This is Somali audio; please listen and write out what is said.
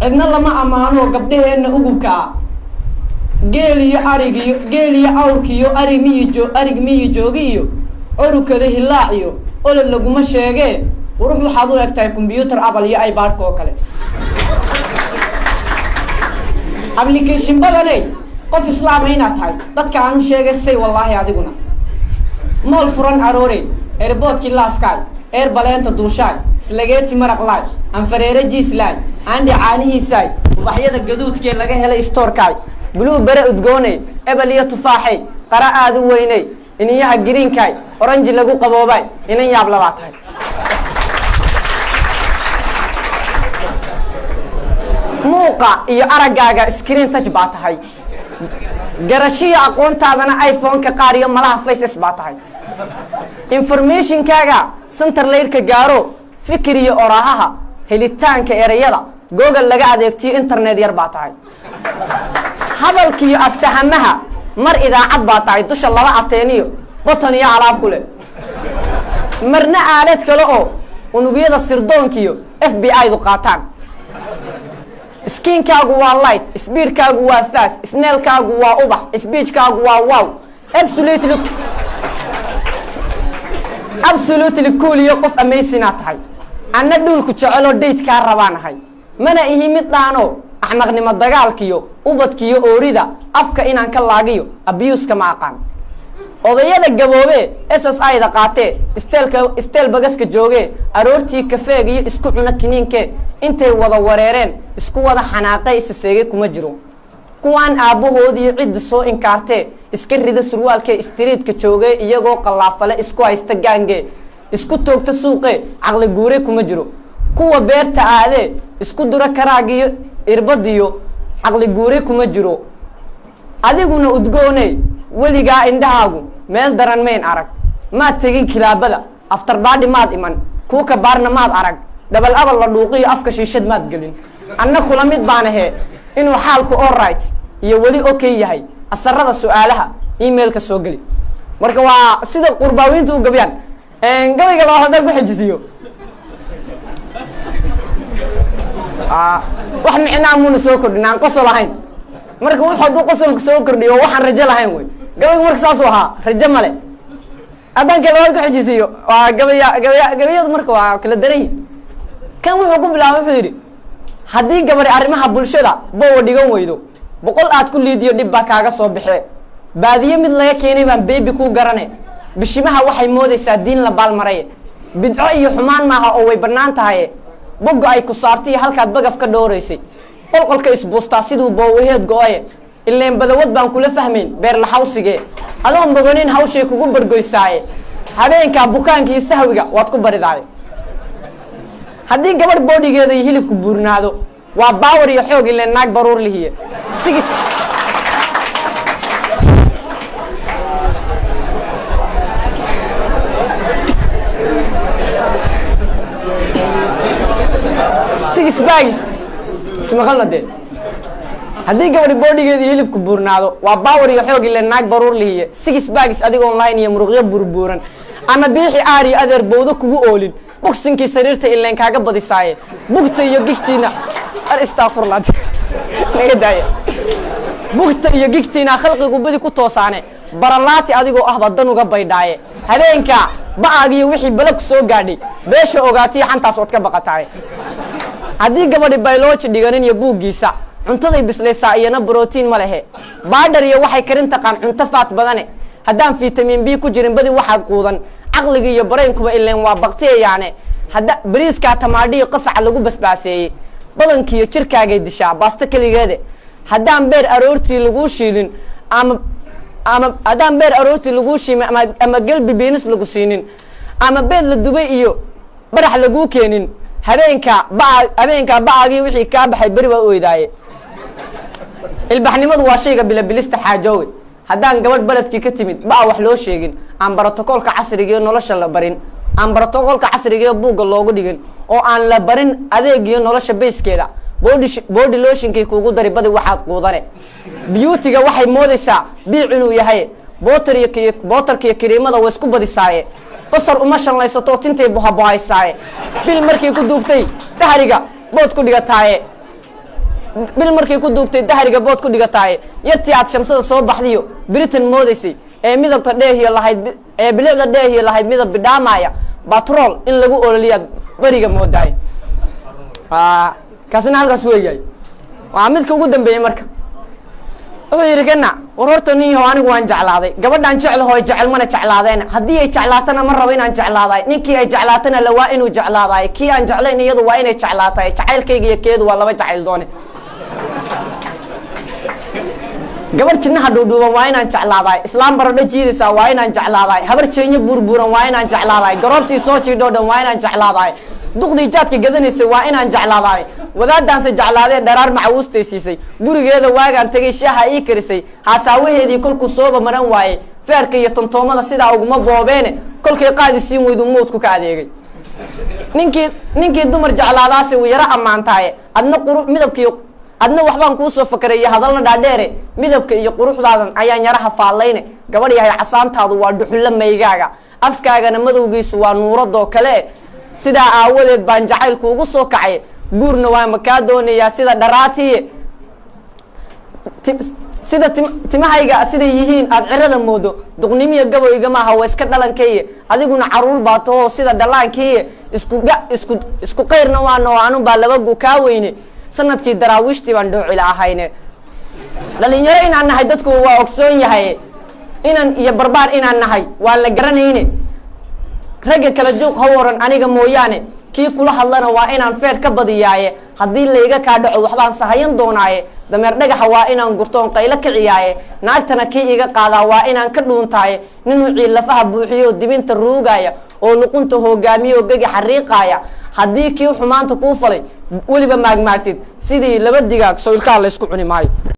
cidna lama amaano gabdhaheena ugubka geeliyo arigiyo geeliyo awrkiyo arig miyi joogiyo orukada hilaaciyo olol laguma sheegee qurux waxaad u egtahay computer apple iyo iPad oo kale application badanay qof islaam ayna tahay dadka aanu sheegay say wallahi adiguna mool furan aroore airportkii laafkaay air baleenta duushaay slageti maraq laay anfareere jiislaay andi caanihiisaay ubaxyada gaduudkee laga helay stoorkaay blue bere udgoonay ebel iyo tufaaxay qara aad u weynay iniyaha greenkaay orange lagu qaboobay inan yaab labaa tahay muuqa iyo aragaaga screen touch baa tahay garashiya aqoontaadana iPhone-ka qaar iyo malaha faces baa tahay information kaaga center layrka gaaro fikir iyo orahaha helitaanka erayada Google laga adeegtiyo internet yar baa tahay hadalkiyo aftahamaha mar idaacad baa tahay dusha laba ateeniyo button iyo alaab kule marna aalad kale oo unugyada sirdoonkiyo FBI du qaataan skin kaagu waa light speed kaagu waa fast snail kaagu waa ubax speech kaagu waa wow absolutely cool iyo qof amazing tahay anna dhulku jecelo date ka rabaanahay mana ihi mid dhaano axmaqnimo dagaalkiyo ubadkiyo oorida afka inaan ka laagiyo abuse ka ma aqaan odayada gaboobe SSI da qaatee steel bagaska jooge aroortii kafeeg iyo isku cuna kiniinke intay wada wareereen isku wada xanaaqay isaseegay kuma jiro kuwaan aabahoodii cid soo inkaartee iska rida surwaalkee streetka jooge iyagoo qalaafale isku haysta gaange isku toogta suuqe aqli guure kuma jiro kuwa beerta aade isku dura karaagiyo irbadiyo aqli guure kuma jiro adiguna udgoonay weligaa indhahaagu meel daran mayn arag maad tegin kilaabada after body maad iman kuuka baarna maad arag dabal abal la dhuuqiyo afka shiishad maad gelin anna kula mid baan ahe inuu xaalku all right iyo weli okay yahay asarada su'aalaha emailka soo gali marka waa sida qurbaawintu u gabyaan gabayga loo hadal ku xijisiyo wax micnaa muuna soo kordhinaan qosol ahayn marka wuxuu qosolku soo kordhiyo waxaan rajo lahayn way gabayga marka saas ahaa rajo male adanka loo ku xijisiyo waa gabayadu marka waa kala daray kan wuxuu ku bilaabay wuxuu yiri haddii gabar arrimaha bulshada boo dhigan weydo boqol aad ku liidiyo dib baa kaaga soo bixee baadiye mid laga keenay baan baby ku garanay bishimaha waxay moodaysaa diin la baalmaray bidco iyo xumaan maaha oo way banaan tahay bogo ay ku saartay halkaad bagaf ka dhooreysay qolqolka isbuustaa siduu boowaheed gooye ileen badawad baan kula fahmayn beer la hawsigee adoon bogonin hawshay kugu bargoysaaye habeenka bukaankii sahwiga waad ku baridaay haddii gabar boodigeeda iyo hilibku buurnaado waa power iyo xoog ileen naag baruur lihiye sigis bagis ismaqalna dee haddii gabadhi boodigeeda iyo hilibku buurnaado waa power iyo xoog ileen naag baruur lihiye sigis bagis adigoon lahayn iyo muruqyo burbuuran ama biixi aari adeer bowdo kugu oolin boxingkii sariirta ileen kaaga badisaaye bugta iyo gigtiina astaghfirullah naga daaya bugta iyo gigtiina khalqigu badi ku toosaane baralaati adigoo ah badan uga baydhaaye habeenka baagiyo wixii bala ku soo gaadhay beesha ogaatay xantaas wad ka baqataay haddii gabadhi biology dhiganin iyo buugiisa cuntaday bisleysaa iyana protein ma lehe baadhar iyo waxay karin taqaan cunto faat badane haddaan vitamin B ku jirin badi waxaad quudan aqliga iyo bareenkuba ileen waa baqtiyaane hadda bariiska tamaadhiyo qasac lagu basbaaseeyay badankiyo jirkaaga dishaa baasta kaligeede haddaan beer aroortii lagu shiilin ama haddaan beer aroortii lagu shiimay ama galbi beenis lagu siinin ama beed la dubay iyo barax lagu keenin habeenka baagi wixii ka baxay bari waa ooydaaye ilbaxnimadu waa shayga bilabilista xaajoowe haddaan gabadh baladkii ka timid baa wax loo sheegin aan protocolka casriga nolosha la barin aan protocolka casriga buuga loogu dhigin oo aan la barin adeeg iyo nolosha bayskeeda body lotionkii kuugu dari badi waxaad quudane beautyga waxay moodaysaa biic inuu yahay bootarkiyo kiriimada way isku badisaaye basar uma shanlaysato tintay buhabuhaysaaye bil markii ku duugtay dahriga bood ku dhigataaye bil markay ku duugtay dahriga bood ku dhigataay yartii aad shamsada soo baxdiyo britain moodaysay ee midabka dheehiya lahayd ee bilicda dheehiya lahayd midab bidhaamaya batrool in lagu ololiya bariga moodaay kaasina halkaas weeyay waa midka ugu dambeeyay marka wuxuu yidhi kana war horta nin yahow anigu waan jeclaaday gabadhaan jeclaho ay jecel mana jeclaadeen haddii ay jeclaatana ma rabo inaan jeclaadaay ninkii ay jeclaatana la waa inuu jeclaadaay kii aan jeclayn iyadu waa inay jeclaataay jacaylkayga iyo keedu waa laba jacayl doone gabar jinnaha dhuudhuuban waa inaan jeclaadaay islaam baradho jiidaysaa waa inaan jeclaadaay habar jeenyo buurbuuran waa inaan jeclaadaay garoobtii soo jiidho dhan waa inaan jeclaadaay duqdii jaadka gadanaysay waa inaan jeclaadaay wadaadaanse jeclaadee dharaar macawuustay siisay gurigeeda waagaan tegay shaaha ii karisay haasaawaheedii kolkuu sooba maran waayey feerka iyo tontoomada sidaa uguma boobeene kolkay qaadi siin weydu mowdku ka adeegay ninkii dumar jeclaadaase uu yaro ammaantaaye adna qurux midabkii adna waxbaan kuusoo fakaraya hadalna dhaadheere midabka iyo quruxdaadan ayaan yaraha faallayne gabadh yahay casaantaadu waa dhuxulla maygaaga afkaagana madowgiisu waa nuuradoo kale sidaa aawadeed baan jacaylku ugu soo kacay guurna waa makaa doonayaa sida dharaatiye sida timahayga siday yihiin aad cirada moodo duqnimiya gabow igamaaha waa iska dhalankaiye adiguna caruur baa tahoo sida dhallaankiiye isku qayrna waano anun baa labagu kaa weyne sanadkii daraawiishtii baan dhoocila ahayne dhalinyaro inaan nahay dadku waa ogsoon yahay inan iyo barbaar inaan nahay waan la garanayne ragga kala juuq ha waran aniga mooyaane kii kula hadlana waa inaan feer ka badiyaaye haddii layga kaa dhaco waxbaan sahayan doonaaye dameer dhagaxa waa inaan gurtoon qaylo kiciyaaye naagtana kii iga qaadaa waa inaan ka dhuuntaaye ninuu ciillafaha buuxiyo dibinta ruugaya oo luqunta hogaamiyo gegi xariiqaaya haddii kii xumaanta kuu falay weliba maagmaagtid sidii laba digaag sawilkaa la ysku cuni maayo